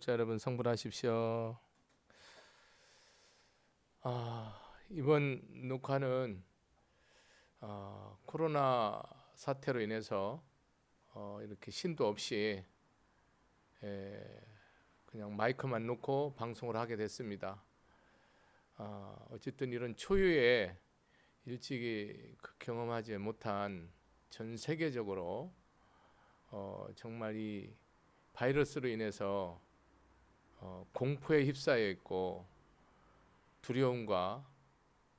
구독자 여러분 성불하십시오. 이번 녹화는 코로나 사태로 인해서 이렇게 신도 없이 그냥 마이크만 놓고 방송을 하게 됐습니다. 어쨌든 이런 초유의 일찍이 경험하지 못한 전 세계적으로 정말 이 바이러스로 인해서 공포에 휩싸여 있고 두려움과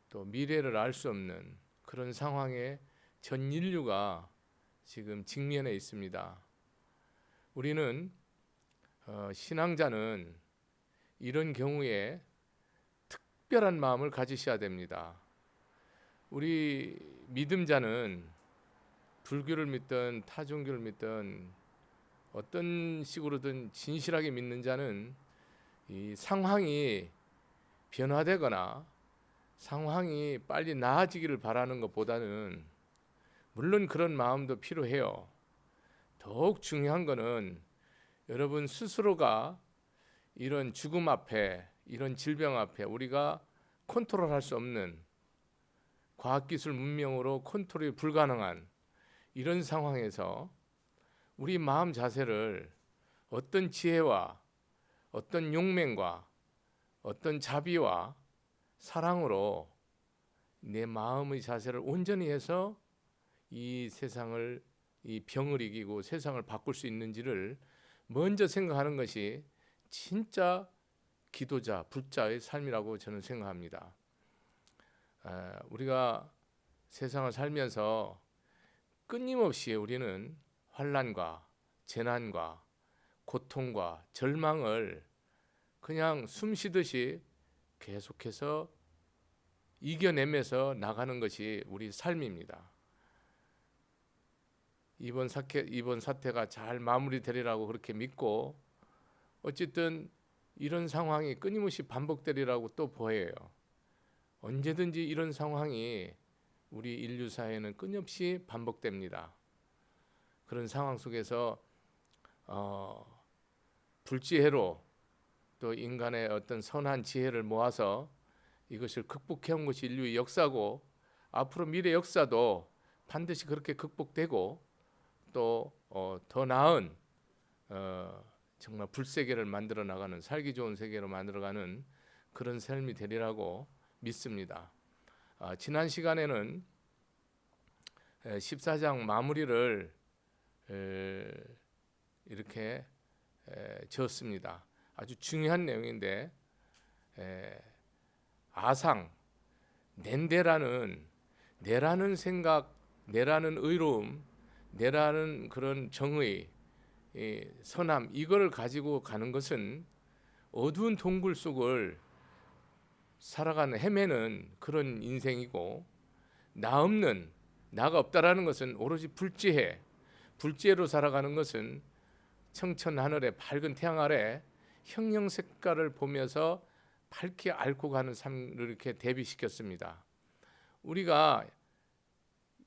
또 미래를 알 수 없는 그런 상황에 전 인류가 지금 직면해 있습니다. 우리는 신앙자는 이런 경우에 특별한 마음을 가지셔야 됩니다. 우리 믿음자는 불교를 믿든 타종교를 믿든 어떤 식으로든 진실하게 믿는 자는 이 상황이 변화되거나 상황이 빨리 나아지기를 바라는 것보다는, 물론 그런 마음도 필요해요. 더욱 중요한 것은 여러분 스스로가 이런 죽음 앞에, 이런 질병 앞에 우리가 컨트롤할 수 없는, 과학기술 문명으로 컨트롤이 불가능한 이런 상황에서 우리 마음 자세를 어떤 지혜와 어떤 용맹과 어떤 자비와 사랑으로 내 마음의 자세를 온전히 해서 이 세상을, 이 병을 이기고 세상을 바꿀 수 있는지를 먼저 생각하는 것이 진짜 기도자, 불자의 삶이라고 저는 생각합니다. 우리가 세상을 살면서 끊임없이 우리는 환난과 재난과 고통과 절망을 그냥 숨쉬듯이 계속해서 이겨내면서 나가는 것이 우리 삶입니다. 이번 사태가 잘 마무리되리라고 그렇게 믿고, 어쨌든 이런 상황이 끊임없이 반복되리라고 또 보여요. 언제든지 이런 상황이 우리 인류 사회는 끊임없이 반복됩니다. 그런 상황 속에서 불지혜로 또 인간의 어떤 선한 지혜를 모아서 이것을 극복해온 것이 인류의 역사고, 앞으로 미래 역사도 반드시 그렇게 극복되고 또 더 나은 정말 불세계를 만들어 나가는, 살기 좋은 세계로 만들어가는 그런 삶이 되리라고 믿습니다. 지난 시간에는 14장 마무리를 이렇게 지었습니다. 아주 중요한 내용인데, 아상, 낸데라는, 내라는 생각, 내라는 의로움, 내라는 그런 정의, 선함, 이거를 가지고 가는 것은 어두운 동굴 속을 살아가는, 헤매는 그런 인생이고, 나 없는, 나가 없다라는 것은 오로지 불지혜, 불지혜로 살아가는 것은 청천 하늘의 밝은 태양 아래 형형 색깔을 보면서 밝게 앓고 가는 삶을 이렇게 대비시켰습니다. 우리가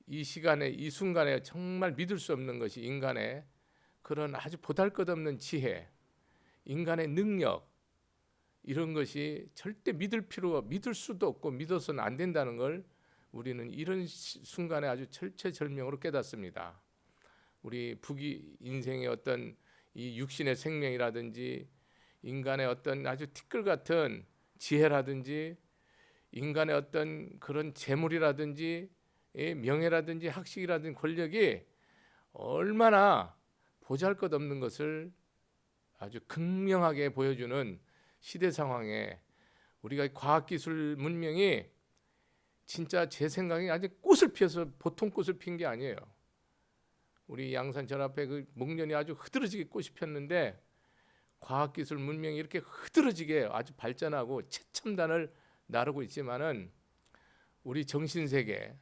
이 시간에, 이 순간에 정말 믿을 수 없는 것이 인간의 그런 아주 보잘것없는 지혜, 인간의 능력, 이런 것이 절대 믿을 수도 없고 믿어서는 안 된다는 걸 우리는 이런 순간에 아주 절체절명으로 깨닫습니다. 우리 인생의 어떤 이 육신의 생명이라든지 인간의 어떤 아주 티끌 같은 지혜라든지 인간의 어떤 그런 재물이라든지 명예라든지 학식이라든지 권력이 얼마나 보잘것없는 것을 아주 극명하게 보여주는 시대 상황에 우리가 과학기술 문명이 진짜 제 생각에 아주 꽃을 피워서 보통 꽃을 핀 게 아니에요. 우리 양산절 앞에 그 목련이 아주 흐드러지게 꽃이 폈는데, 과학기술 문명이 이렇게 흐드러지게 아주 발전하고 최첨단을 나르고 있지만은 우리 정신세계,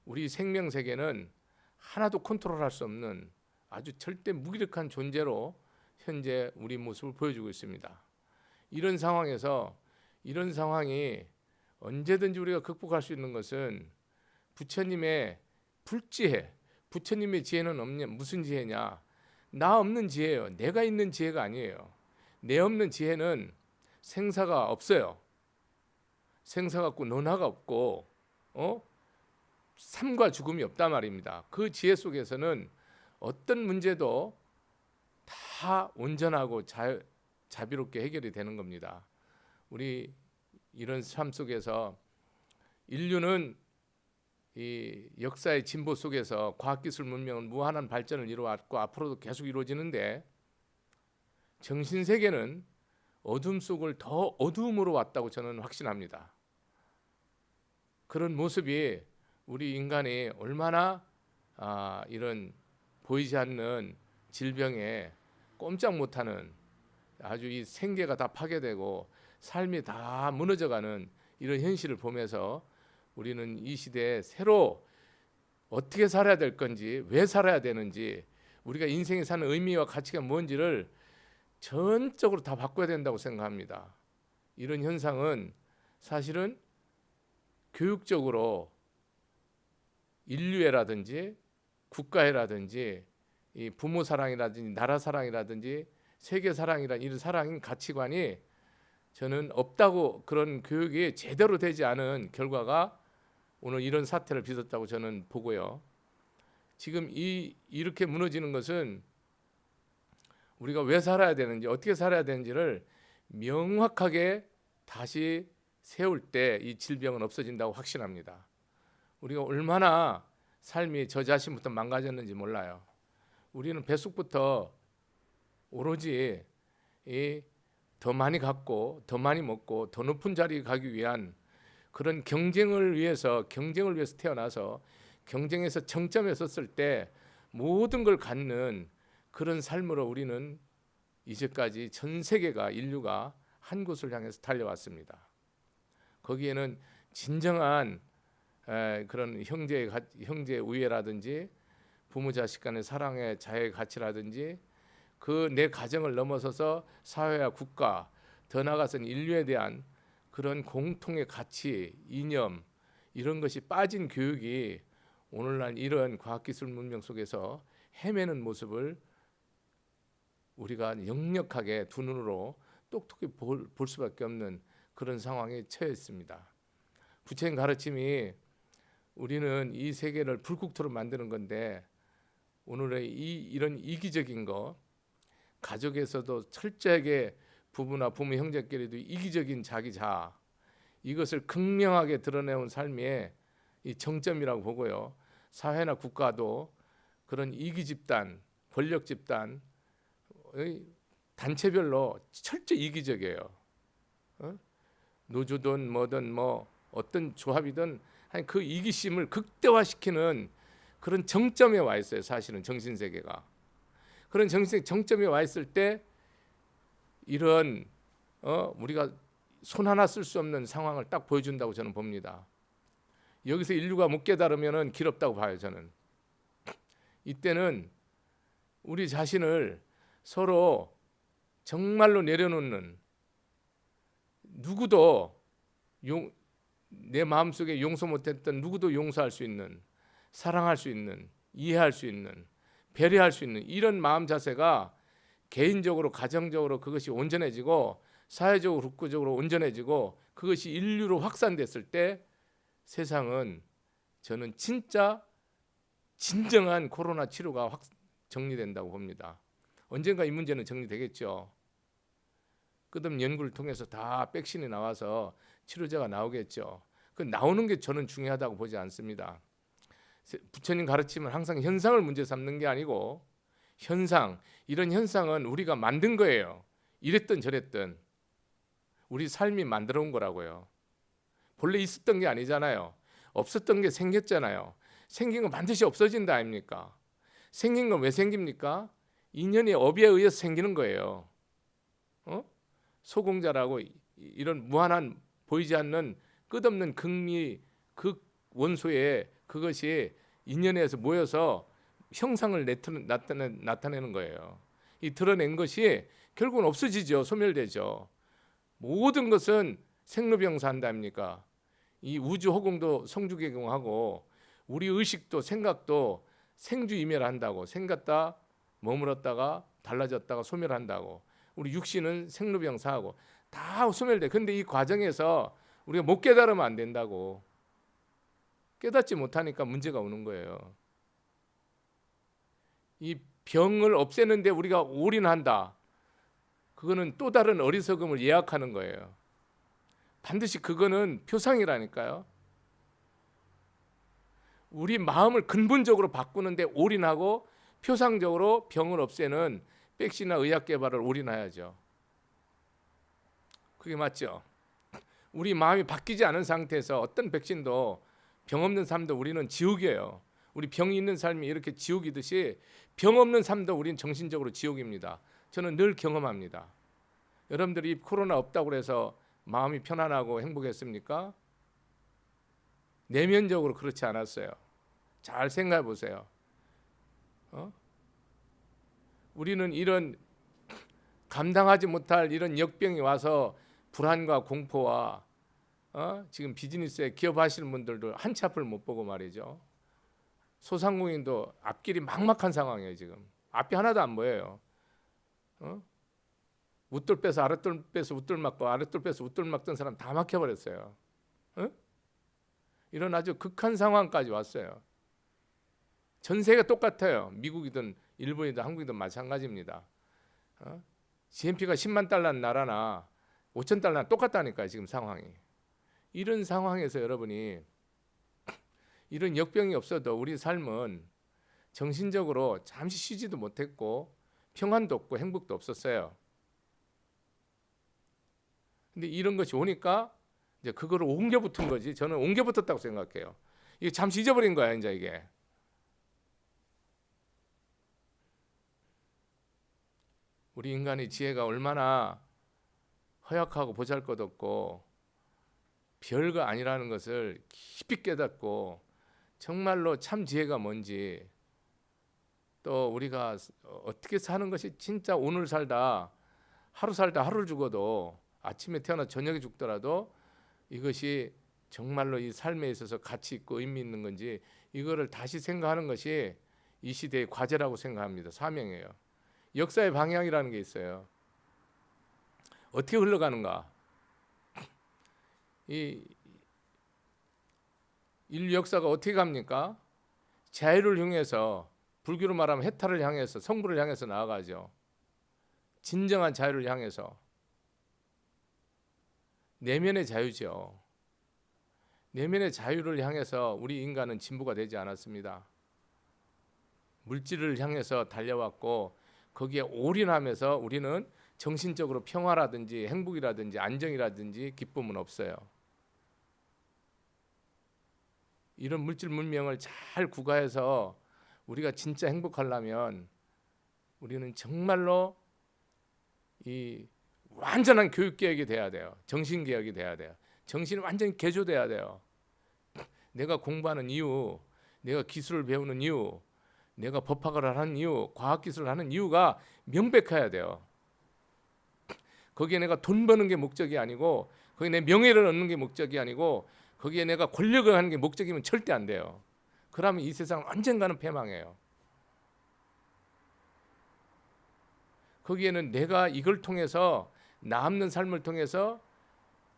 우리 생명세계는 하나도 컨트롤할 수 없는 아주 절대 무기력한 존재로 현재 우리 모습을 보여주고 있습니다. 이런 상황에서, 이런 상황이 언제든지 우리가 극복할 수 있는 것은 부처님의 불지혜, 부처님의 지혜는 없냐? 무슨 지혜냐? 나 없는 지혜예요. 내가 있는 지혜가 아니에요. 내 없는 지혜는 생사가 없어요. 생사가 없고 논화가 없고 삶과 죽음이 없단 말입니다. 그 지혜 속에서는 어떤 문제도 다 온전하고 자비롭게 해결이 되는 겁니다. 우리 이런 삶 속에서 인류는 이 역사의 진보 속에서 과학기술 문명은 무한한 발전을 이루어왔고 앞으로도 계속 이루어지는데 정신세계는 어둠 속을 더 어두움으로 왔다고 저는 확신합니다. 그런 모습이 우리 인간이 얼마나 이런 보이지 않는 질병에 꼼짝 못하는 아주 이 생계가 다 파괴되고 삶이 다 무너져가는 이런 현실을 보면서 우리는 이 시대에 새로 어떻게 살아야 될 건지, 왜 살아야 되는지, 우리가 인생에 사는 의미와 가치가 뭔지를 전적으로 다 바꿔야 된다고 생각합니다. 이런 현상은 사실은 교육적으로 인류애라든지 국가애라든지 이 부모 사랑이라든지 나라 사랑이라든지 세계 사랑이라는 이런 사랑인 가치관이 저는 없다고, 그런 교육이 제대로 되지 않은 결과가 오늘 이런 사태를 빚었다고 저는 보고요. 지금 이렇게 무너지는 것은 우리가 왜 살아야 되는지, 어떻게 살아야 되는지를 명확하게 다시 세울 때 이 질병은 없어진다고 확신합니다. 우리가 얼마나 삶이 저 자신부터 망가졌는지 몰라요. 우리는 뱃속부터 오로지 더 많이 갖고 더 많이 먹고 더 높은 자리에 가기 위한 그런 경쟁을 위해서 태어나서 경쟁에서 정점에 섰을 때 모든 걸 갖는 그런 삶으로 우리는 이제까지 전 세계가, 인류가 한 곳을 향해서 달려왔습니다. 거기에는 진정한 그런 형제 우애라든지 부모 자식 간의 사랑의 자의 가치라든지 그 내 가정을 넘어서서 사회와 국가, 더 나아가서는 인류에 대한 그런 공통의 가치, 이념, 이런 것이 빠진 교육이 오늘날 이런 과학기술 문명 속에서 헤매는 모습을 우리가 역력하게 두 눈으로 똑똑히 볼 수밖에 없는 그런 상황에 처해 있습니다. 부처님 가르침이 우리는 이 세계를 불국토로 만드는 건데, 오늘의 이런 이기적인 거, 가족에서도 철저하게 부부나 부모 형제끼리도 이기적인 자기 자아, 이것을 극명하게 드러내온 삶의 이 정점이라고 보고요. 사회나 국가도 그런 이기 집단, 권력 집단, 단체별로 철저히 이기적이에요. 노조든 뭐든 뭐 어떤 조합이든 그 이기심을 극대화시키는 그런 정점에 와 있어요. 사실은 정신세계가 그런 정점에 와 있을 때 이런 우리가 손 하나 쓸 수 없는 상황을 딱 보여준다고 저는 봅니다. 여기서 인류가 못 깨달으면 길 없다고 봐요. 저는 이때는 우리 자신을 서로 정말로 내려놓는, 누구도 내 마음속에 용서 못했던 누구도 용서할 수 있는, 사랑할 수 있는, 이해할 수 있는, 배려할 수 있는 이런 마음 자세가 개인적으로, 가정적으로 그것이 온전해지고 사회적으로, 국가적으로 온전해지고 그것이 인류로 확산됐을 때 세상은, 저는 진정한 코로나 치료가 정리된다고 봅니다. 언젠가 이 문제는 정리되겠죠. 끝없는 연구를 통해서 다 백신이 나와서 치료제가 나오겠죠. 그 나오는 게 저는 중요하다고 보지 않습니다. 부처님 가르침은 항상 현상을 문제 삼는 게 아니고, 이런 현상은 우리가 만든 거예요. 이랬든 저랬든 우리 삶이 만들어 온 거라고요. 본래 있었던 게 아니잖아요. 없었던 게 생겼잖아요. 생긴 건 반드시 없어진다 아닙니까? 생긴 건 왜 생깁니까? 인연의 업에 의해서 생기는 거예요. 소공자라고 이런 무한한 보이지 않는 끝없는 극미, 극원소에 그것이 인연에 의해서 모여서 형상을 나타내는 거예요. 이 드러낸 것이 결국은 없어지죠. 소멸되죠. 모든 것은 생로병사한다 아닙니까? 이 우주 허공도 성주개공하고 우리 의식도 생각도 생주이멸한다고, 생겼다 머물었다가 달라졌다가 소멸한다고. 우리 육신은 생로병사하고 다 소멸돼. 근데 이 과정에서 우리가 못 깨달으면 안 된다고. 깨닫지 못하니까 문제가 오는 거예요. 이 병을 없애는데 우리가 올인한다. 그거는 또 다른 어리석음을 예약하는 거예요. 반드시 그거는 표상이라니까요. 우리 마음을 근본적으로 바꾸는데 올인하고 표상적으로 병을 없애는 백신이나 의학 개발을 올인해야죠. 그게 맞죠? 우리 마음이 바뀌지 않은 상태에서 어떤 백신도 병 없는 삶도 우리는 지옥이에요. 우리 병이 있는 삶이 이렇게 지옥이듯이 병 없는 삶도 우리는 정신적으로 지옥입니다. 저는 늘 경험합니다. 여러분들이 코로나 없다고 해서 마음이 편안하고 행복했습니까? 내면적으로 그렇지 않았어요. 잘 생각해 보세요. 우리는 이런 감당하지 못할 이런 역병이 와서 불안과 공포와 지금 비즈니스에 기업하시는 분들도 한치 앞을 못 보고 말이죠. 소상공인도 앞길이 막막한 상황이에요. 지금 앞이 하나도 안 보여요. 웃돌 빼서 아랫돌 빼서 웃돌 막고 아랫돌 빼서 웃돌 막던 사람 다 막혀버렸어요. 이런 아주 극한 상황까지 왔어요. 전 세계가 똑같아요. 미국이든 일본이든 한국이든 마찬가지입니다. GNP가 10만 달러는 나라나 5천 달러나 똑같다니까요. 지금 상황이. 이런 상황에서 여러분이 이런 역병이 없어도 우리 삶은 정신적으로 잠시 쉬지도 못했고 평안도 없고 행복도 없었어요. 근데 이런 것이 오니까 이제 그거를 옮겨 붙은 거지. 저는 옮겨 붙었다고 생각해요. 이게 잠시 잊어버린 거야, 이제 이게. 우리 인간의 지혜가 얼마나 허약하고 보잘것없고 별거 아니라는 것을 깊이 깨닫고 정말로 참 지혜가 뭔지, 또 우리가 어떻게 사는 것이 진짜 오늘 살다 하루 살다 하루를 죽어도 아침에 태어나 저녁에 죽더라도 이것이 정말로 이 삶에 있어서 가치 있고 의미 있는 건지, 이거를 다시 생각하는 것이 이 시대의 과제라고 생각합니다. 사명이에요. 역사의 방향이라는 게 있어요. 어떻게 흘러가는가? 이 인류 역사가 어떻게 갑니까? 자유를 향해서, 불교로 말하면 해탈을 향해서, 성부를 향해서 나아가죠. 진정한 자유를 향해서. 내면의 자유죠. 내면의 자유를 향해서 우리 인간은 진보가 되지 않았습니다. 물질을 향해서 달려왔고 거기에 올인하면서 우리는 정신적으로 평화라든지 행복이라든지 안정이라든지 기쁨은 없어요. 이런 물질 문명을 잘 구가해서 우리가 진짜 행복하려면 우리는 정말로 이 완전한 교육개혁이 돼야 돼요. 정신개혁이 돼야 돼요. 정신이 완전히 개조돼야 돼요. 내가 공부하는 이유, 내가 기술을 배우는 이유, 내가 법학을 하는 이유, 과학기술을 하는 이유가 명백해야 돼요. 거기에 내가 돈 버는 게 목적이 아니고, 거기에 내 명예를 얻는 게 목적이 아니고, 거기에 내가 권력을 하는 게 목적이면 절대 안 돼요. 그러면 이 세상은 언젠가는 패망해요. 거기에는 내가 이걸 통해서 남는 삶을 통해서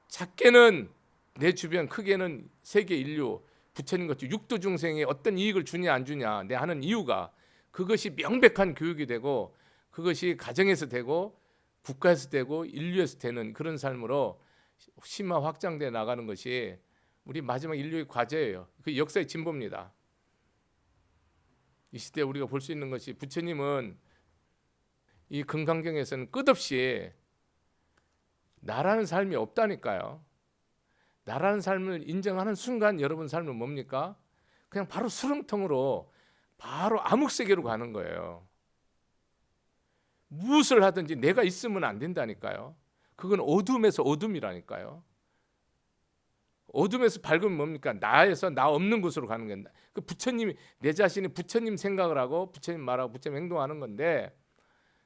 작게는 내 주변, 크게는 세계 인류, 부처님 같이 육도 중생에 어떤 이익을 주냐 안 주냐 내 하는 이유가, 그것이 명백한 교육이 되고 그것이 가정에서 되고 국가에서 되고 인류에서 되는 그런 삶으로 심화 확장돼 나가는 것이 우리 마지막 인류의 과제예요. 그 역사의 진보입니다. 이 시대에 우리가 볼 수 있는 것이, 부처님은 이 금강경에서는 끝없이 나라는 삶이 없다니까요. 나라는 삶을 인정하는 순간 여러분 삶은 뭡니까? 그냥 바로 수렁통으로, 바로 암흑세계로 가는 거예요. 무엇을 하든지 내가 있으면 안 된다니까요. 그건 어둠에서 어둠이라니까요. 어둠에서 밝으면 뭡니까? 나에서 나 없는 곳으로 가는 게, 그 부처님이, 내 자신이 부처님 생각을 하고 부처님 말하고 부처님 행동하는 건데,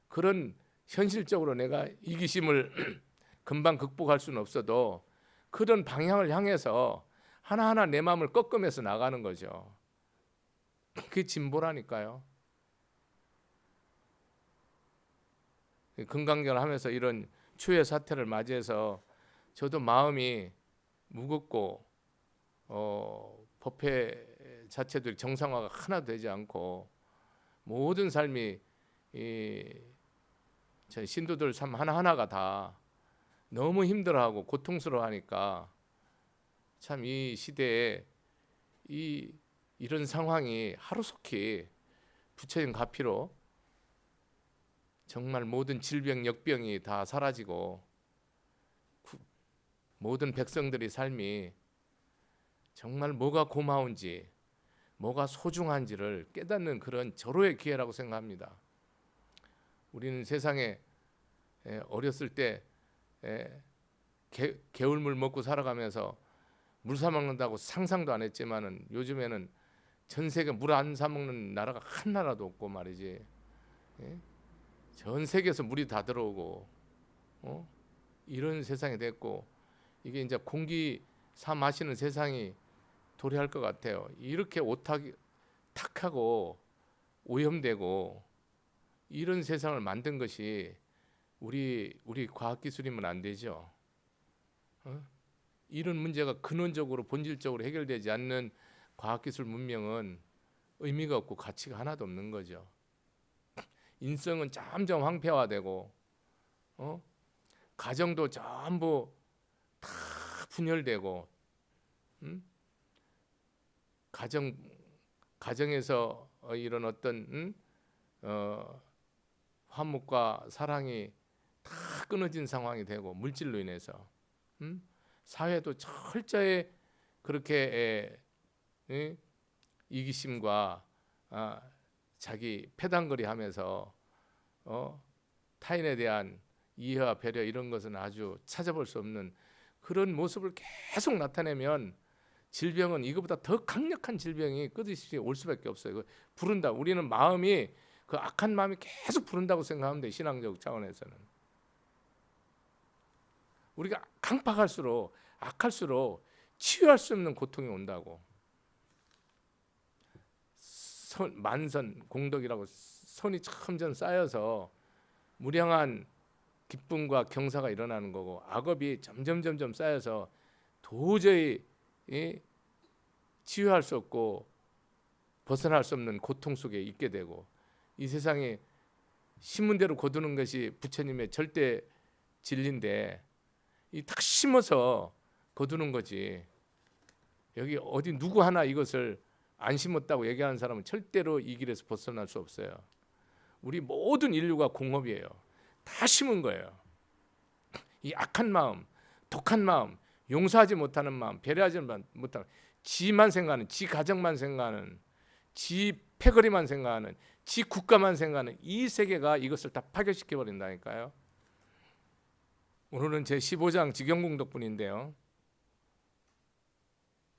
그런 현실적으로 내가 이기심을 금방 극복할 수는 없어도 그런 방향을 향해서 하나하나 내 마음을 꺾으면서 나가는 거죠. 그게 진보라니까요. 금강경을 하면서 이런 추회 사태를 맞이해서 저도 마음이 무겁고 법회 자체도 정상화가 하나도 되지 않고 모든 삶이 저희 신도들 삶 하나하나가 다 너무 힘들어하고 고통스러워하니까 참 이 시대에 이런 상황이 하루속히 부처님 가피로 정말 모든 질병 역병이 다 사라지고 모든 백성들의 삶이 정말 뭐가 고마운지 뭐가 소중한지를 깨닫는 그런 절호의 기회라고 생각합니다. 우리는 세상에 어렸을 때 개울물 먹고 살아가면서 물 사 먹는다고 상상도 안 했지만은 요즘에는 전 세계 물 안 사 먹는 나라가 한 나라도 없고 말이지. 전 세계에서 물이 다 들어오고 이런 세상이 됐고 이게 이제 공기 사 마시는 세상이 도래할 것 같아요. 이렇게 탁하고 오염되고 이런 세상을 만든 것이 우리 과학기술이면 안 되죠. 이런 문제가 근원적으로 본질적으로 해결되지 않는 과학기술 문명은 의미가 없고 가치가 하나도 없는 거죠. 인성은 점점 황폐화되고 가정도 전부 다 분열되고 가정에서 이런 어떤 화목과 사랑이 다 끊어진 상황이 되고 물질로 인해서 사회도 철저히 그렇게 이기심과 자기 패단거리하면서 타인에 대한 이해와 배려 이런 것은 아주 찾아볼 수 없는 그런 모습을 계속 나타내면 질병은 이거보다 더 강력한 질병이 끝없이 올 수밖에 없어요. 부른다. 우리는 마음이 그 악한 마음이 계속 부른다고 생각하면 돼. 신앙적 차원에서는 우리가 강팍할수록 악할수록 치유할 수 없는 고통이 온다고. 만선 공덕이라고 선이 점점 쌓여서 무량한 기쁨과 경사가 일어나는 거고 악업이 점점 쌓여서 도저히 치유할 수 없고 벗어날 수 없는 고통 속에 있게 되고 이 세상에 심은대로 거두는 것이 부처님의 절대 진리인데 이 딱 심어서 거두는 거지. 여기 어디 누구 하나 이것을 안 심었다고 얘기하는 사람은 절대로 이 길에서 벗어날 수 없어요. 우리 모든 인류가 공업이에요. 다 심은 거예요. 이 악한 마음, 독한 마음, 용서하지 못하는 마음, 배려하지 못하는 지만 생각하는, 지 가정만 생각하는, 지 패거리만 생각하는, 지 국가만 생각하는 이 세계가 이것을 다 파괴시켜 버린다니까요. 오늘은 제 15장 지경공 덕분인데요.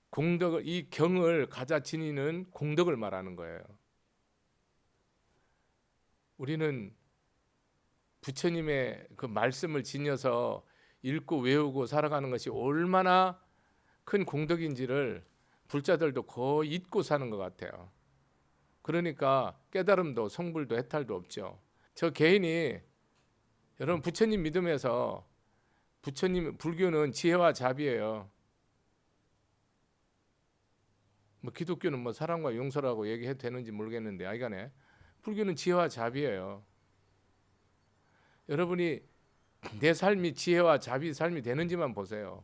공덕을 이 경을 가자 지니는 공덕을 말하는 거예요. 우리는 부처님의 그 말씀을 지녀서 읽고 외우고 살아가는 것이 얼마나 큰 공덕인지를 불자들도 거의 잊고 사는 것 같아요. 그러니까 깨달음도 성불도 해탈도 없죠. 저 개인이 여러분 부처님 믿음에서 부처님 불교는 지혜와 자비예요. 뭐 기독교는 뭐 사랑과 용서라고 얘기해도 되는지 모르겠는데 하여간에 불교는 지혜와 자비예요. 여러분이 내 삶이 지혜와 자비 삶이 되는지만 보세요.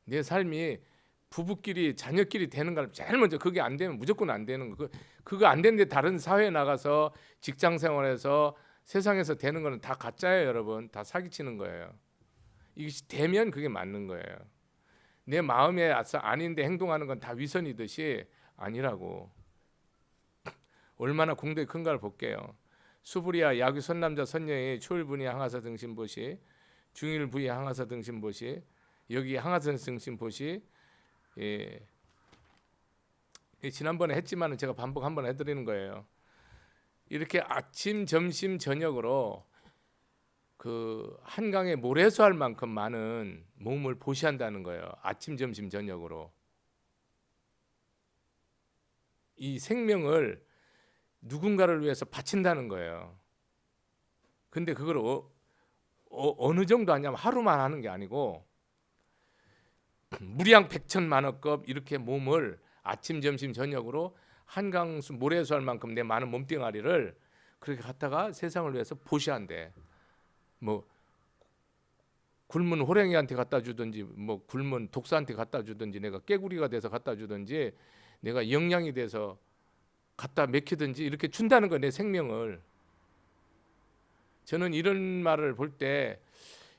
내 삶이 부부끼리 자녀끼리 되는 걸 제일 먼저 그게 안 되면 무조건 안 되는 거. 그거 안 되는데 다른 사회에 나가서 직장 생활에서 세상에서 되는 거는 다 가짜예요, 여러분. 다 사기치는 거예요. 이것이 되면 그게 맞는 거예요. 내 마음에 아닌데 행동하는 건 다 위선이듯이 아니라고. 얼마나 공덕이 큰가를 볼게요. 수부리야 야귀 선남자 선녀의 초일분이 항하사 등신보시 중일부의 항하사 등신보시 여기 항하사 등신보시 지난번에 했지만은 제가 반복 한번 해드리는 거예요. 이렇게 아침, 점심, 저녁으로 그 한강에 모래수할 만큼 많은 몸을 보시한다는 거예요. 아침, 점심, 저녁으로 이 생명을 누군가를 위해서 바친다는 거예요. 근데 그걸 어느 정도 하냐면 하루만 하는 게 아니고 무량 백천만억급 이렇게 몸을 아침 점심 저녁으로 한강수 모래수 할 만큼 내 많은 몸뚱아리를 그렇게 갖다가 세상을 위해서 보시한대. 뭐 굶은 호랭이한테 갖다 주든지 뭐 굶은 독사한테 갖다 주든지 내가 깨구리가 돼서 갖다 주든지 내가 영양이 돼서 갖다 먹히든지 이렇게 준다는 거 내 생명을. 저는 이런 말을 볼 때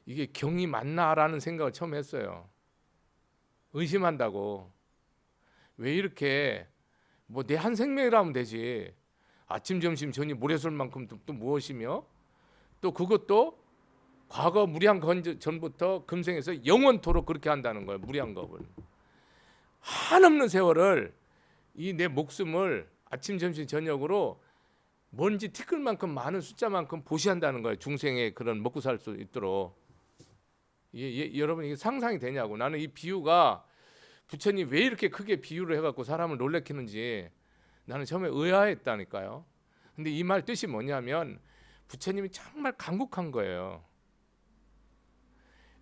이게 경이 맞나라는 생각을 처음 했어요. 의심한다고. 왜 이렇게 뭐 내 한 생명이라면 되지. 아침 점심 저녁 모래술만큼 또 무엇이며 또 그것도 과거 무량 전부터 금생에서 영원토록 그렇게 한다는 거예요. 무량겁을. 한없는 세월을 이 내 목숨을 아침 점심 저녁으로 먼지 티끌만큼 많은 숫자만큼 보시한다는 거예요. 중생의 그런 먹고 살 수 있도록. 여러분 이게 상상이 되냐고. 나는 이 비유가 부처님 왜 이렇게 크게 비유를 해갖고 사람을 놀래키는지 나는 처음에 의아했다니까요. 근데 이 말 뜻이 뭐냐면 부처님이 정말 간곡한 거예요.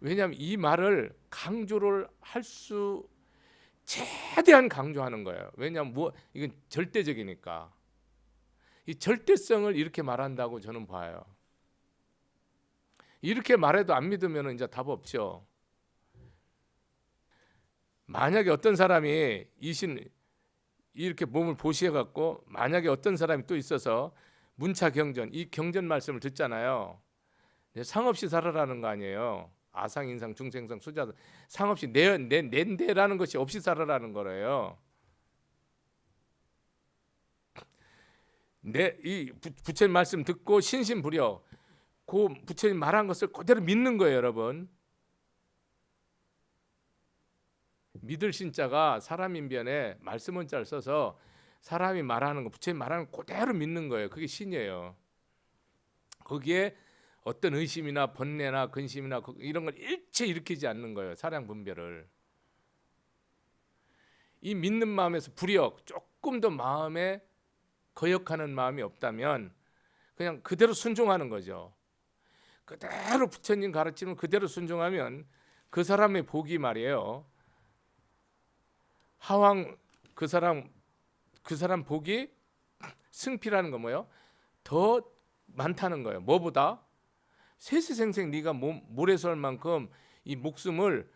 왜냐하면 이 말을 강조를 할 수 최대한 강조하는 거예요. 왜냐하면 이건 절대적이니까. 이 절대성을 이렇게 말한다고 저는 봐요. 이렇게 말해도 안 믿으면 이제 답 없죠. 만약에 어떤 사람이 이렇게 몸을 보시해 갖고 만약에 어떤 사람이 또 있어서 문차 경전 이 경전 말씀을 듣잖아요. 상 없이 살아라는 거 아니에요. 아상 인상 중생상 수자 상 없이 낸데라는 것이 없이 살아라는 거래요. 이 부처님 말씀 듣고 신신부려 그 부처님 말한 것을 그대로 믿는 거예요, 여러분. 믿을 신자가 사람인변에 말씀 원자를 써서 사람이 말하는 거 부처님 말하는 거 그대로 믿는 거예요. 그게 신이에요. 거기에 어떤 의심이나 번뇌나 근심이나 이런 걸 일체 일으키지 않는 거예요. 사량 분별을. 이 믿는 마음에서 불역 조금 더 마음에 거역하는 마음이 없다면 그냥 그대로 순종하는 거죠. 그대로 부처님 가르침을 그대로 순종하면 그 사람의 복이 말이에요. 하왕 그 사람 복이 승필하는 거 뭐예요? 더 많다는 거예요. 뭐보다? 세세생생 네가 모래수 할 만큼 이 목숨을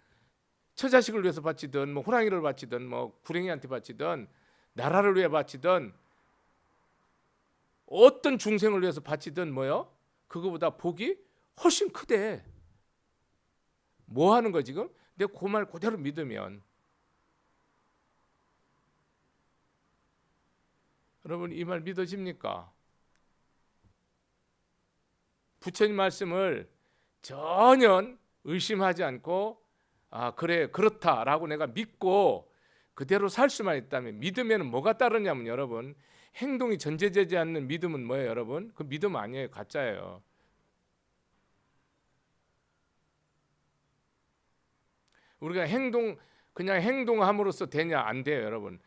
처자식을 위해서 바치든 뭐 호랑이를 바치든 뭐 구랭이한테 바치든 나라를 위해 바치든 어떤 중생을 위해서 바치든 뭐요? 그거보다 복이 훨씬 크대. 뭐 하는 거 지금? 내가 그 말 그대로 믿으면. 여러분 이 말 믿어집니까? 부처님 말씀을 전혀 의심하지 않고 그래 그렇다라고 내가 믿고 그대로 살 수만 있다면 믿으면 뭐가 따르냐면 여러분 행동이 전제되지 않는 믿음은 뭐예요 여러분? 그 믿음 아니에요. 가짜예요. 우리가 그냥 행동함으로써 되냐? 안 돼요 여러분.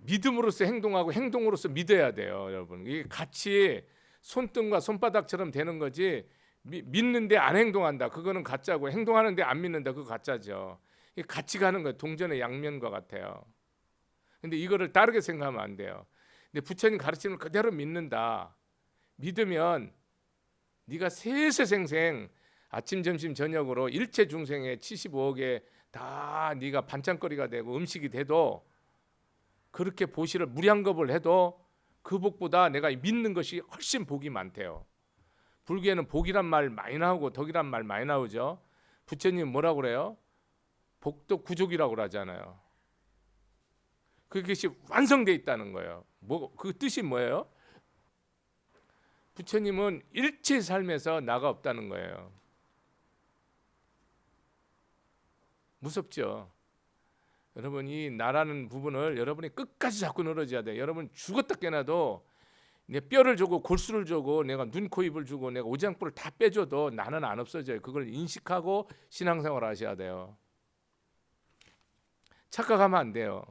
믿음으로써 행동하고 행동으로써 믿어야 돼요 여러분. 이게 같이 손등과 손바닥처럼 되는 거지 믿는데 안 행동한다 그거는 가짜고 행동하는데 안 믿는다 그거 가짜죠. 이게 같이 가는 거예요. 동전의 양면과 같아요. 근데 이거를 다르게 생각하면 안 돼요. 근데 부처님 가르침을 그대로 믿는다. 믿으면 네가 세세생생 아침 점심 저녁으로 일체 중생의 75억에 다 네가 반찬거리가 되고 음식이 돼도 그렇게 보시를 무량겁을 해도 그 복보다 내가 믿는 것이 훨씬 복이 많대요. 불교에는 복이란 말 많이 나오고 덕이란 말 많이 나오죠. 부처님 뭐라고 그래요? 복덕 구족이라고 그러잖아요. 그것이 완성되어 있다는 거예요. 그 뜻이 뭐예요? 부처님은 일체 삶에서 나가 없다는 거예요. 무섭죠. 여러분 이 나라는 부분을 여러분이 끝까지 잡고 늘어져야 돼요. 여러분 죽었다 깨나도 내 뼈를 주고 골수를 주고 내가 눈, 코, 입을 주고 내가 오장뿔을 다 빼줘도 나는 안 없어져요. 그걸 인식하고 신앙생활 하셔야 돼요. 착각하면 안 돼요.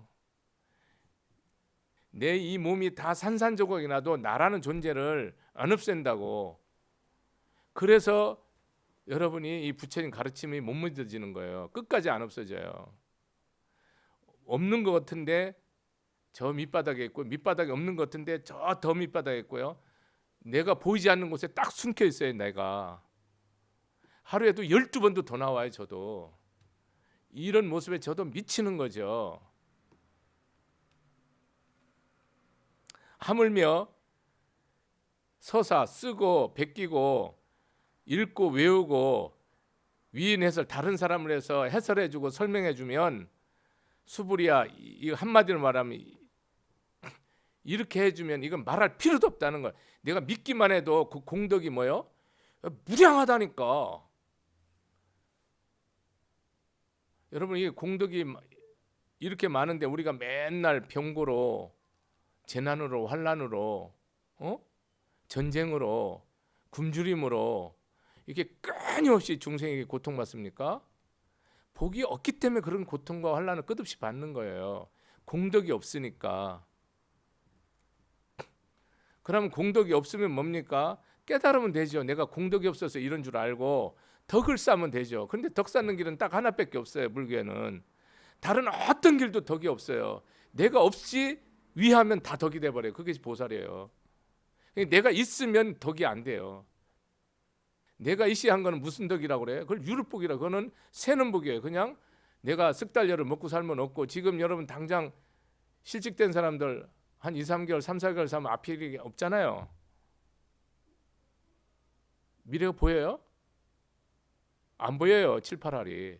내 이 몸이 다 산산조각이 나도 나라는 존재를 안 없앤다고. 그래서 여러분이 이 부처님 가르침이 못 믿어지는 거예요. 끝까지 안 없어져요. 없는 것 같은데 저 밑바닥에 있고, 밑바닥에 없는 것 같은데 저 더 밑바닥에 있고요. 내가 보이지 않는 곳에 딱 숨겨 있어요. 내가 하루에도 12번도 더 나와요. 저도 이런 모습에 저도 미치는 거죠. 하물며 서사 쓰고 베끼고 읽고 외우고 위인 해설 다른 사람을 해서 해설해주고 설명해주면 수불이야, 이 한마디로 말하면 이렇게 해주면 이건 말할 필요도 없다는 거야. 내가 믿기만 해도 그 공덕이 뭐요? 무량하다니까. 여러분, 이 공덕이 이렇게 많은데 우리가 맨날 병고로, 재난으로, 환난으로, 전쟁으로, 굶주림으로 이렇게 끊임없이 중생에게 고통받습니까? 복이 없기 때문에 그런 고통과 환난을 끝없이 받는 거예요. 공덕이 없으니까. 그러면 공덕이 없으면 뭡니까? 깨달으면 되죠. 내가 공덕이 없어서 이런 줄 알고 덕을 쌓으면 되죠. 그런데 덕 쌓는 길은 딱 하나밖에 없어요. 불교에는 다른 어떤 길도 덕이 없어요. 내가 없이 위하면 다 덕이 돼버려요. 그게 보살이에요. 내가 있으면 덕이 안 돼요. 내가 이시한 거는 무슨 덕이라고 그래요? 그걸 유릇복이라. 그거는 새는 복이에요. 그냥 내가 석 달여를 먹고 살면 없고, 지금 여러분 당장 실직된 사람들 한 2, 3개월, 3, 4개월 살면 앞이 없잖아요. 미래가 보여요? 안 보여요. 7, 8알이.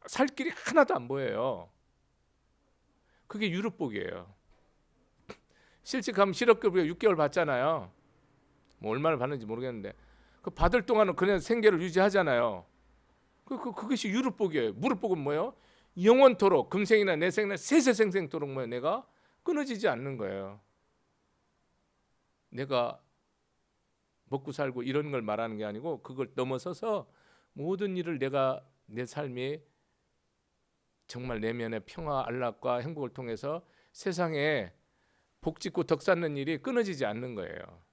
살 길이 하나도 안 보여요. 그게 유릇복이에요. 실직하면 실업급여 6개월 받잖아요. 뭐 얼마를 받는지 모르겠는데 그 받을 동안은 그냥 생계를 유지하잖아요. 그것이 유릇복이에요. 무릇복은 뭐예요? 영원토록, 금생이나 내생이나 세세생생토록 뭐예요? 내가 끊어지지 않는 거예요. 내가 먹고 살고 이런 걸 말하는 게 아니고, 그걸 넘어서서 모든 일을 내가, 내 삶이 정말 내면의 평화, 안락과 행복을 통해서 세상에 복 짓고 덕 쌓는 일이 끊어지지 않는 거예요.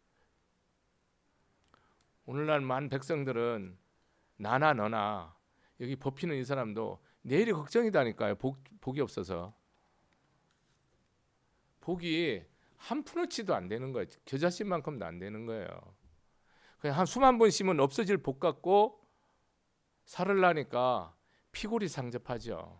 오늘날 많은 백성들은 나나 너나 여기 법히는 이 사람도 내일이 걱정이다니까요. 복이 없어서. 복이 한 푼어치도 안 되는 거예요. 겨자씨만큼도 안 되는 거예요. 그냥 한 수만 번 심은 없어질 복 갖고 살으려니까 피골이 상접하죠.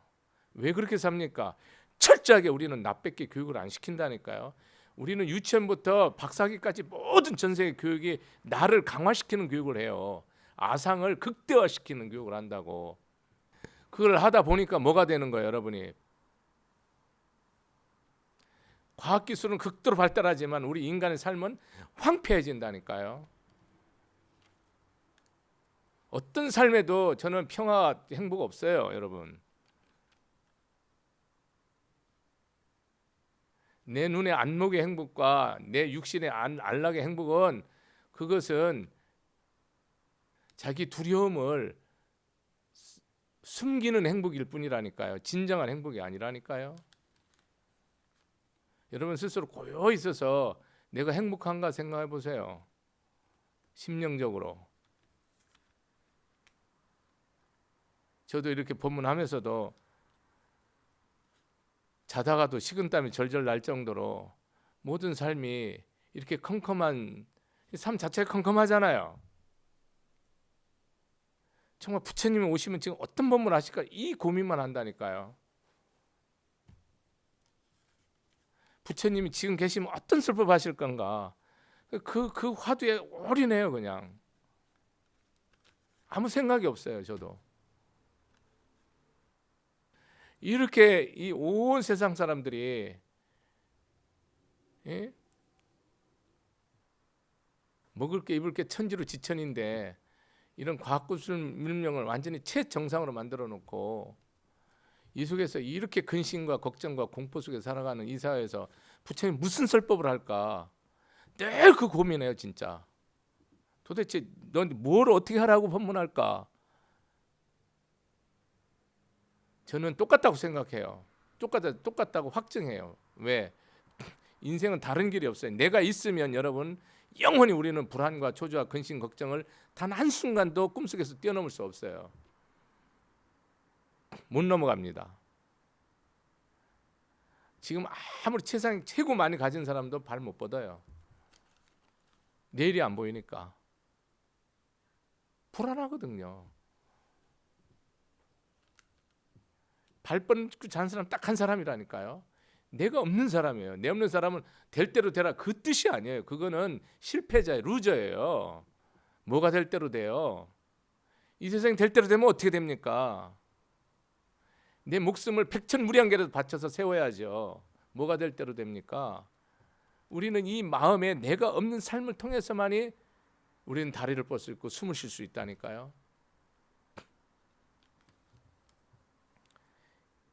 왜 그렇게 삽니까? 철저하게 우리는 나 뺏기 교육을 안 시킨다니까요. 우리는 유치원부터 박사학위까지 모든 전 세계 교육이 나를 강화시키는 교육을 해요. 아상을 극대화시키는 교육을 한다고. 그걸 하다 보니까 뭐가 되는 거예요, 여러분이? 과학기술은 극도로 발달하지만 우리 인간의 삶은 황폐해진다니까요. 어떤 삶에도 저는 평화, 행복 없어요, 여러분. 내 눈의 안목의 행복과 내 육신의 안락의 행복은, 그것은 자기 두려움을 숨기는 행복일 뿐이라니까요. 진정한 행복이 아니라니까요. 여러분 스스로 고요히 있어서 내가 행복한가 생각해 보세요. 심령적으로. 저도 이렇게 법문하면서도 자다가도 식은땀이 절절 날 정도로 모든 삶이 이렇게 컴컴한, 삶 자체가 컴컴하잖아요. 정말 부처님이 오시면 지금 어떤 법문을 하실까, 이 고민만 한다니까요. 부처님이 지금 계시면 어떤 설법 하실 건가, 그 화두에 올인해요. 그냥 아무 생각이 없어요. 저도 이렇게 이 온 세상 사람들이, 예? 먹을 게 입을 게 천지로 지천인데 이런 과학기술 문명을 완전히 최정상으로 만들어 놓고 이 속에서 이렇게 근심과 걱정과 공포 속에 살아가는 이 사회에서 부처님 무슨 설법을 할까 늘 그 고민해요. 진짜 도대체 넌 뭘 어떻게 하라고 법문할까. 저는 똑같다고 생각해요. 똑같다고 확증해요. 왜? 인생은 다른 길이 없어요. 내가 있으면 여러분 영원히 우리는 불안과 초조와 근심 걱정을 단 한순간도 꿈속에서 뛰어넘을 수 없어요. 못 넘어갑니다. 지금 아무리 세상에 최고 많이 가진 사람도 발 못 뻗어요. 내일이 안 보이니까 불안하거든요. 발 뻗고 자는 사람 딱 한 사람이라니까요. 내가 없는 사람이에요. 내 없는 사람은 될 대로 되라 그 뜻이 아니에요. 그거는 실패자예요. 루저예요. 뭐가 될 대로 돼요? 이 세상이 될 대로 되면 어떻게 됩니까? 내 목숨을 백천무량계라도 바쳐서 세워야죠. 뭐가 될 대로 됩니까? 우리는 이 마음에 내가 없는 삶을 통해서만이 우리는 다리를 뻗을 수 있고 숨을 쉴 수 있다니까요.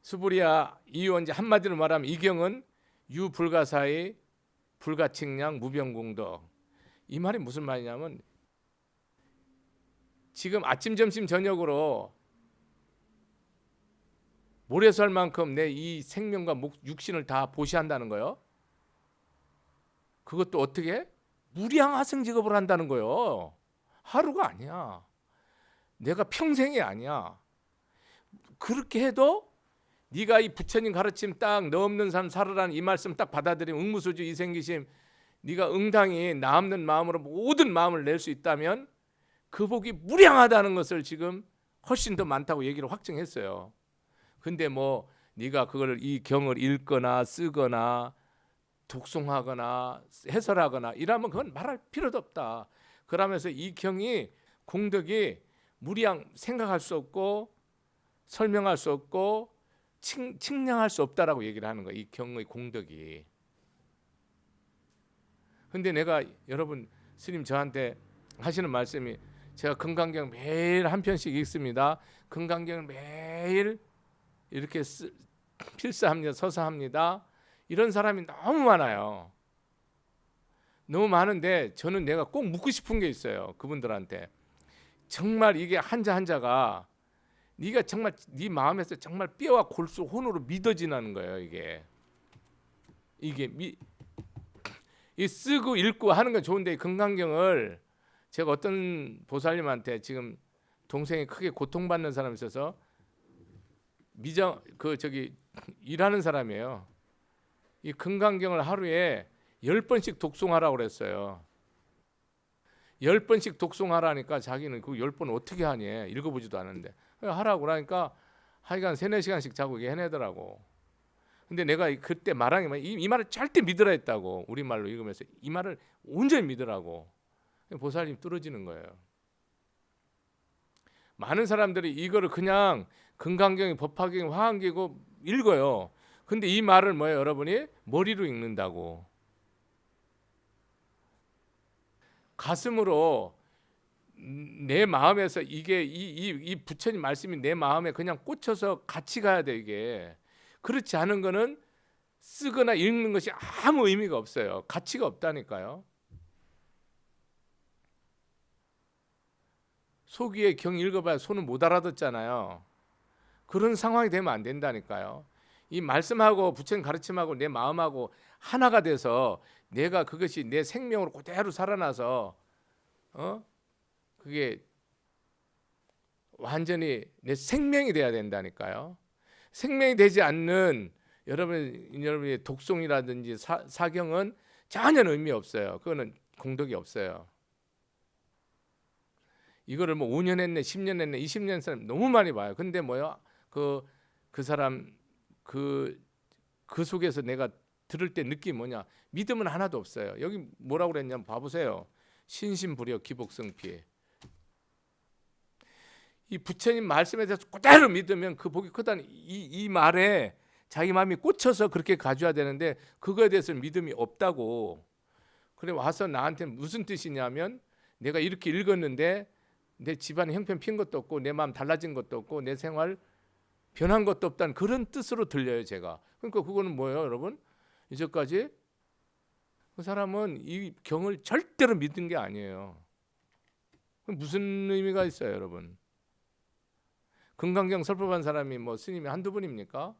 수부리아 이원지 한마디로 말하면 이 경은 유불가사의 불가칭량 무병공덕. 이 말이 무슨 말이냐면 지금 아침 점심 저녁으로 모래설 만큼 내 이 생명과 육신을 다 보시한다는 거예요. 그것도 어떻게? 무량하생 직업을 한다는 거예요. 하루가 아니야. 내가 평생이 아니야. 그렇게 해도 네가 이 부처님 가르침 딱 너 없는 삶 살으라는 이 말씀 딱 받아들이면 응무수주 이생기심 네가 응당히 나 없는 마음으로 모든 마음을 낼 수 있다면 그 복이 무량하다는 것을 지금 훨씬 더 많다고 얘기를 확증했어요. 근데 뭐 네가 그걸 이 경을 읽거나 쓰거나 독송하거나 해설하거나 이러면 그건 말할 필요도 없다. 그러면서 이 경이 공덕이 무량 생각할 수 없고 설명할 수 없고 측량할 수 없다라고 얘기를 하는 거예요. 이 경의 공덕이. 근데 내가 여러분 스님 저한테 하시는 말씀이 제가 금강경 매일 한 편씩 읽습니다. 금강경을 매일 이렇게 필사합니다. 서사합니다. 이런 사람이 너무 많아요. 너무 많은데 저는 내가 꼭 묻고 싶은 게 있어요. 그분들한테. 정말 이게 한자 한자가 네가 정말 네 마음에서 정말 뼈와 골수 혼으로 믿어지는 거예요. 이게 이 쓰고 읽고 하는 건 좋은데 금강경을 제가 어떤 보살님한테 지금 동생이 크게 고통받는 사람이 있어서 일하는 사람이에요. 이 금강경을 하루에 10번씩 독송하라고 그랬어요. 10번씩 독송하라니까 자기는 그 10번 어떻게 하니? 읽어보지도 않았는데 하라고 그러니까 하여간 3-4시간씩 자고 이게 해내더라고. 근데 내가 그때 말한 게 이 말을 절대 믿으라 했다고. 우리말로 읽으면서 이 말을 온전히 믿으라고. 보살님 뚫어지는 거예요. 많은 사람들이 이거를 그냥 금강경이 법화경이 화엄경이고 읽어요. 근데 이 말을 뭐예요, 여러분이? 머리로 읽는다고. 가슴으로 내 마음에서 이게 이 부처님 말씀이 내 마음에 그냥 꽂혀서 같이 가야 돼 이게. 그렇지 않은 거는 쓰거나 읽는 것이 아무 의미가 없어요. 가치가 없다니까요. 소기의 경 읽어봐야 손은 못 알아듣잖아요. 그런 상황이 되면 안 된다니까요. 이 말씀하고 부처님 가르침하고 내 마음하고 하나가 돼서 내가 그것이 내 생명으로 그대로 살아나서 그게 완전히 내 생명이 돼야 된다니까요. 생명이 되지 않는 여러분의 독송이라든지 사경은 전혀 의미 없어요. 그거는 공덕이 없어요. 이거를 뭐 5년 했네, 10년 했네, 20년 사람 너무 많이 봐요. 근데 뭐요? 그 사람 그 속에서 내가 들을 때 느낌이 뭐냐? 믿음은 하나도 없어요. 여기 뭐라고 그랬냐면 봐보세요. 신심불여 기복성피. 이 부처님 말씀에 대해서 그대로 믿으면 그 복이 크다는 이 말에 자기 마음이 꽂혀서 그렇게 가져야 되는데 그거에 대해서 믿음이 없다고. 그래 와서 나한테 무슨 뜻이냐면 내가 이렇게 읽었는데 내 집안에 형편 핀 것도 없고 내 마음 달라진 것도 없고 내 생활 변한 것도 없다는 그런 뜻으로 들려요 제가. 그러니까 그거는 뭐예요 여러분? 이제까지 그 사람은 이 경을 절대로 믿은 게 아니에요. 무슨 의미가 있어요 여러분? 금강경 설법한 사람이 뭐 스님이 한두 분입니까?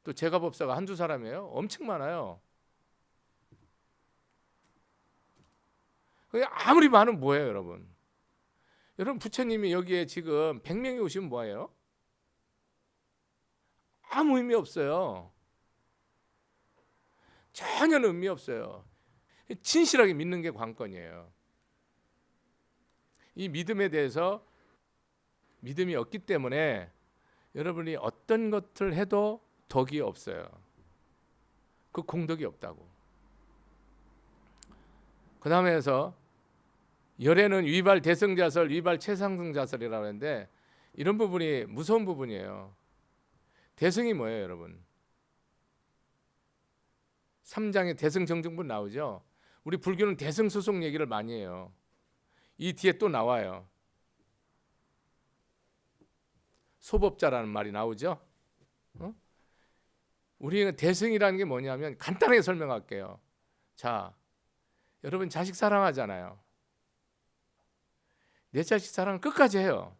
또 제가법사가 한두 사람이에요? 엄청 많아요. 아무리 많으면 뭐예요, 여러분? 여러분 부처님이 여기에 지금 100명이 오시면 뭐예요? 아무 의미 없어요. 전혀 의미 없어요. 진실하게 믿는 게 관건이에요. 이 믿음에 대해서 믿음이 없기 때문에 여러분이 어떤 것을 해도 덕이 없어요. 그 공덕이 없다고. 그 다음에서 열애는 위발 대승자설, 위발 최상승자설이라고 하는데 이런 부분이 무서운 부분이에요. 대승이 뭐예요, 여러분? 3장에 대승정증분 나오죠. 우리 불교는 대승소송 얘기를 많이 해요. 이 뒤에 또 나와요. 소법자라는 말이 나오죠. 우리는 대승이라는 게 뭐냐면 간단하게 설명할게요. 자, 여러분 자식 사랑하잖아요. 내 자식 사랑은 끝까지 해요.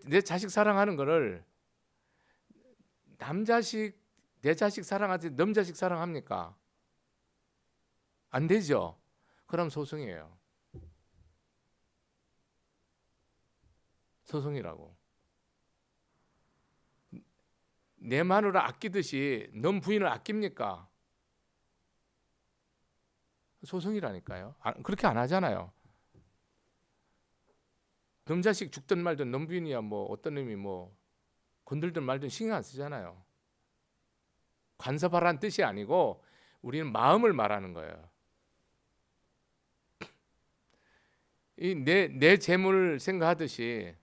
내 자식 사랑하는 거를 내 자식 사랑하지 놈 자식 사랑합니까? 안 되죠. 그럼 소송이에요. 소송이라고. 내 마누라 아끼듯이 넌 부인을 아낍니까? 소송이라니까요. 그렇게 안 하잖아요. 놈 자식 죽든 말든 놈 부인이야 뭐 어떤 놈이 뭐 건들든 말든 신경 안 쓰잖아요. 간섭하라는 뜻이 아니고 우리는 마음을 말하는 거예요. 이 내 재물을 생각하듯이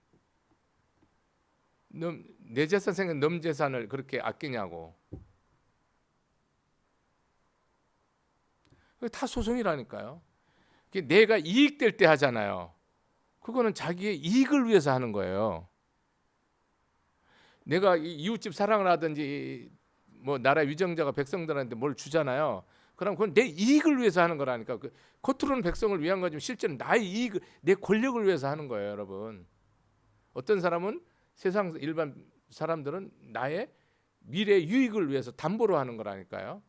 내 재산 생각 놈 재산을 그렇게 아끼냐고. 다 소송이라니까요. 내가 이익될 때 하잖아요. 그거는 자기의 이익을 위해서 하는 거예요. 내가 이웃집 사랑을 하든지 뭐 나라 위정자가 백성들한테 뭘 주잖아요. 그럼 그건 내 이익을 위해서 하는 거라니까. 겉으로는 백성을 위한 거지만 실제는 나의 이익, 내 권력을 위해서 하는 거예요, 여러분. 어떤 사람은 세상 일반 사람들은 나의 미래 유익을 위해서 담보로 하는 거라니까요.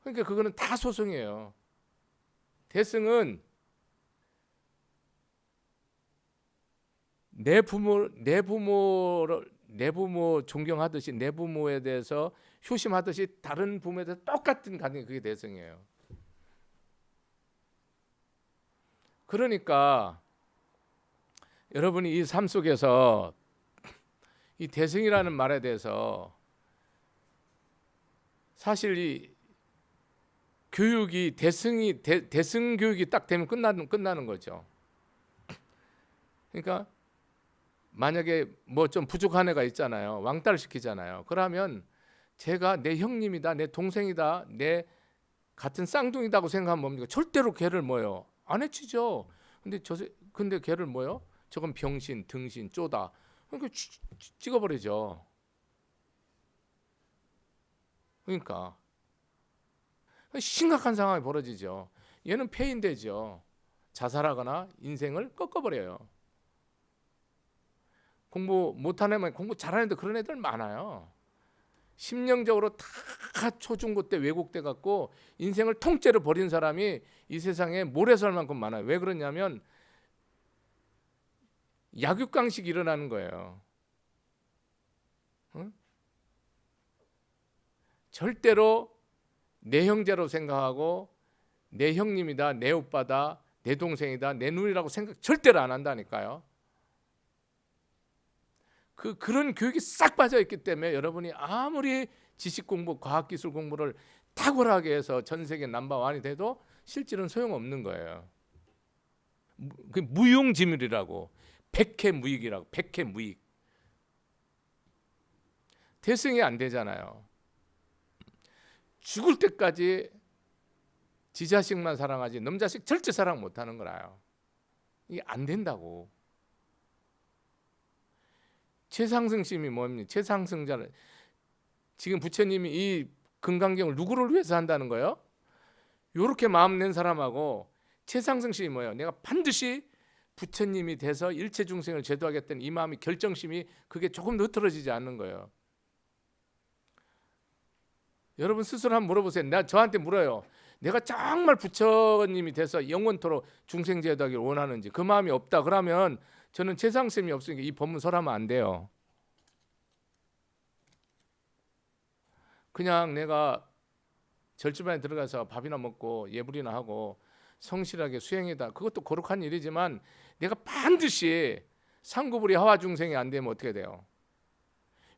그러니까 그거는 다 소송이에요. 대승은 내 부모 존경하듯이 내 부모에 대해서 효심하듯이 다른 부모에 대해서 똑같은 가능이 그게 대승이에요. 그러니까 여러분이 이 삶 속에서 이 대승이라는 말에 대해서 사실 이 교육이 대승 교육이 딱 되면 끝나는 거죠. 그러니까 만약에 뭐 좀 부족한 애가 있잖아요. 왕따를 시키잖아요. 그러면 제가 내 형님이다, 내 동생이다, 내 같은 쌍둥이다고 생각하면 뭡니까? 절대로 걔를 뭐요? 안 해치죠. 근데 걔를 뭐요? 저건 병신, 등신, 쪼다. 그러니까 찍어버리죠. 그러니까 심각한 상황이 벌어지죠. 얘는 폐인되죠. 자살하거나 인생을 꺾어버려요. 공부 못하는 애만 공부 잘하는 애들 그런 애들 많아요. 심령적으로 다 초중고 때 왜곡돼 갖고 인생을 통째로 버린 사람이 이 세상에 모래설만큼 많아요. 왜 그러냐면 약육강식이 일어나는 거예요. 응? 절대로 내 형제로 생각하고 내 형님이다, 내 오빠다, 내 동생이다, 내 누이라고 생각 절대로 안 한다니까요. 그런 교육이 싹 빠져 있기 때문에 여러분이 아무리 지식 공부, 과학 기술 공부를 탁월하게 해서 전 세계 넘버원이 돼도 실질은 소용없는 거예요. 그 무용지물이라고, 백해무익이라고, 백해무익. 대승이 안 되잖아요. 죽을 때까지 지 자식만 사랑하지 놈 자식 절대 사랑 못 하는 거라요. 이게 안 된다고. 최상승심이 뭡니까? 최상승자는 지금 부처님이 이 금강경을 누구를 위해서 한다는 거예요? 요렇게 마음 낸 사람하고 최상승심이 뭐예요? 내가 반드시 부처님이 돼서 일체 중생을 제도하겠다는 이 마음이 결정심이 그게 조금도 흐트러지지 않는 거예요. 여러분 스스로 한번 물어보세요. 저한테 물어요. 내가 정말 부처님이 돼서 영원토록 중생제도하기를 원하는지 그 마음이 없다 그러면 저는 재상심이 없으니까 이 법문 설하면 안 돼요. 그냥 내가 절집안에 들어가서 밥이나 먹고 예불이나 하고 성실하게 수행이다. 그것도 거룩한 일이지만 내가 반드시 상구불이 하와 중생이 안 되면 어떻게 돼요?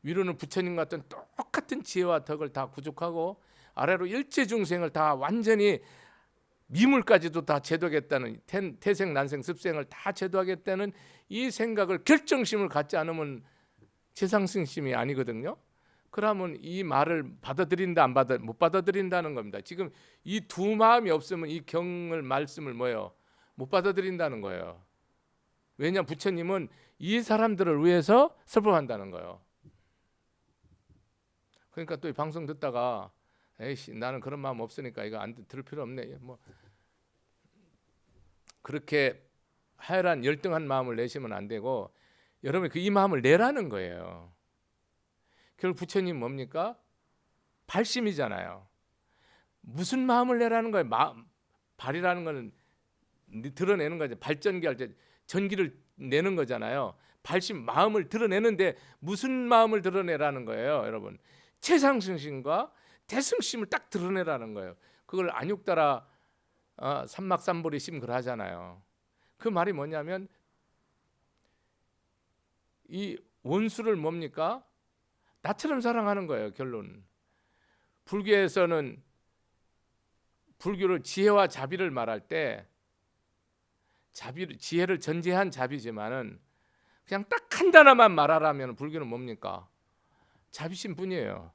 위로는 부처님 같은 똑같은 지혜와 덕을 다 구축하고 아래로 일체 중생을 다 완전히 미물까지도 다 제도하겠다는 태생 난생 습생을 다 제도하겠다는 이 생각을 결정심을 갖지 않으면 재상승심이 아니거든요. 그러면 이 말을 받아들인다 못 받아들인다는 겁니다. 지금 이 두 마음이 없으면 이 경을 말씀을 뭐예요? 못 받아들인다는 거예요. 왜냐 부처님은 이 사람들을 위해서 설법한다는 거예요. 그러니까 또 이 방송 듣다가 에이씨 나는 그런 마음 없으니까 이거 안 들을 필요 없네. 뭐 그렇게 하열한 열등한 마음을 내시면 안 되고 여러분이 이 마음을 내라는 거예요. 결국 부처님 뭡니까? 발심이잖아요. 무슨 마음을 내라는 거예요? 발이라는 거는 드러내는 거죠. 발전기 할 때 전기를 내는 거잖아요. 발심 마음을 드러내는데 무슨 마음을 드러내라는 거예요, 여러분? 최상승심과 대승심을 딱 드러내라는 거예요. 그걸 안육따라 삼막삼보리심 그러잖아요. 그 말이 뭐냐면 이 원수를 뭡니까? 나처럼 사랑하는 거예요. 결론. 불교에서는 불교를 지혜와 자비를 말할 때 지혜를 전제한 자비지만은 그냥 딱 한 단어만 말하라면 불교는 뭡니까? 자비심뿐이에요.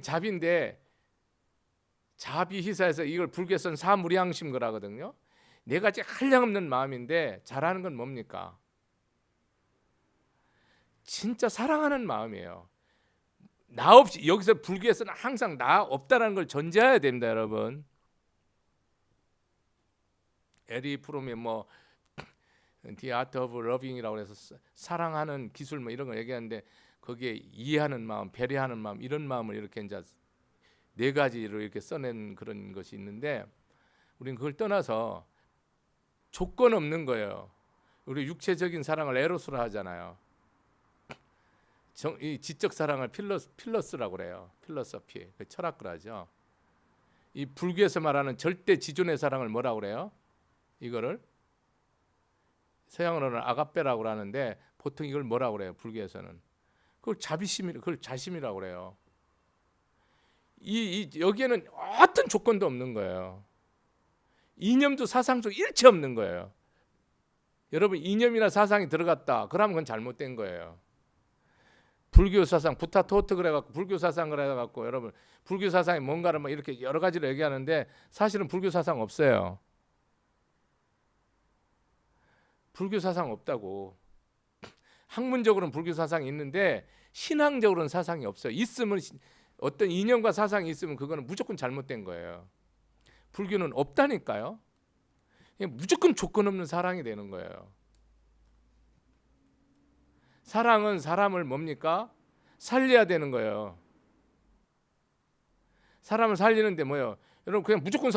자비인데 자비희사에서 이걸 불교에서는 사무량심 그러거든요. 네 가지 한량없는 마음인데 잘하는 건 뭡니까? 진짜 사랑하는 마음이에요. 나 없이 여기서 불교에서는 항상 나 없다라는 걸 전제해야 됩니다, 여러분. 에리 프롬이 뭐 The Art of Loving이라고 해서 사랑하는 기술 뭐 이런 거 얘기하는데 거기에 이해하는 마음, 배려하는 마음 이런 마음을 이렇게 이제 네 가지로 이렇게 써낸 그런 것이 있는데 우리는 그걸 떠나서 조건 없는 거예요. 우리 육체적인 사랑을 에로스로 하잖아요. 이 지적 사랑을 필러스라고 그래요. 필러서피, 철학 그러죠. 이 불교에서 말하는 절대 지존의 사랑을 뭐라고 그래요? 이거를 서양어로는 아가페라고 하는데 보통 이걸 뭐라고 그래요? 불교에서는 그걸 그걸 자심이라고 그래요. 여기에는 어떤 조건도 없는 거예요. 이념도 사상도 일체 없는 거예요. 여러분 이념이나 사상이 들어갔다 그러면 그건 잘못된 거예요. 불교 사상 부타토트 그래갖고 불교 사상 그래갖고 여러분 불교 사상이 뭔가를 막 이렇게 여러 가지로 얘기하는데 사실은 불교 사상 없어요. 불교 사상 없다고. 학문적으로는 불교 사상이 있는데 신앙적으로는 사상이 없어요. 있으면 어떤 이념과 사상이 있으면 그거는 무조건 잘못된 거예요. 불교는 없다니까요. 무조건 조건 없는 사랑이 되는 거예요. 사랑은 사람을 뭡니까? 살려야 되는 거예요. 사람을 살리는데 뭐예요? 여러분 그냥 무조건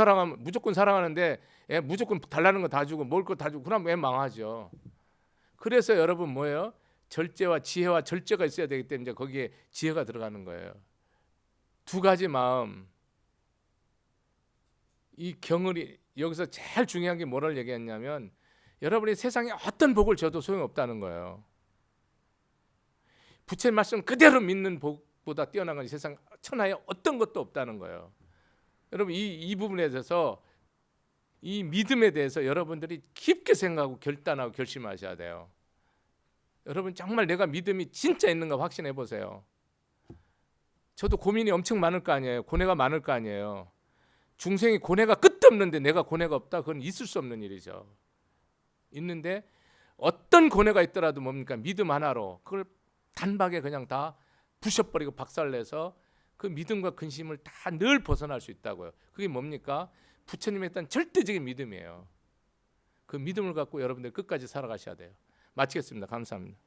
사랑하는데 무조건 달라는 거 다 주고 먹을 거 다 주고 그러면 왜 망하죠? 그래서 여러분 뭐예요? 절제와 지혜와 절제가 있어야 되기 때문에 거기에 지혜가 들어가는 거예요. 두 가지 마음. 이 경을 여기서 제일 중요한 게 뭐를 얘기했냐면 여러분이 세상에 어떤 복을 줘도 소용없다는 거예요. 부처의 말씀 그대로 믿는 복보다 뛰어난 건 세상 천하에 어떤 것도 없다는 거예요. 여러분 이 부분에 대해서 이 믿음에 대해서 여러분들이 깊게 생각하고 결단하고 결심하셔야 돼요. 여러분 정말 내가 믿음이 진짜 있는가 확신해 보세요. 저도 고민이 엄청 많을 거 아니에요. 고뇌가 많을 거 아니에요. 중생이 고뇌가 끝도 없는데 내가 고뇌가 없다? 그건 있을 수 없는 일이죠. 있는데 어떤 고뇌가 있더라도 뭡니까? 믿음 하나로 그걸 단박에 그냥 다 부셔버리고 박살내서 그 믿음과 근심을 다 늘 벗어날 수 있다고요. 그게 뭡니까? 부처님에 대한 절대적인 믿음이에요. 그 믿음을 갖고 여러분들 끝까지 살아가셔야 돼요. 마치겠습니다. 감사합니다.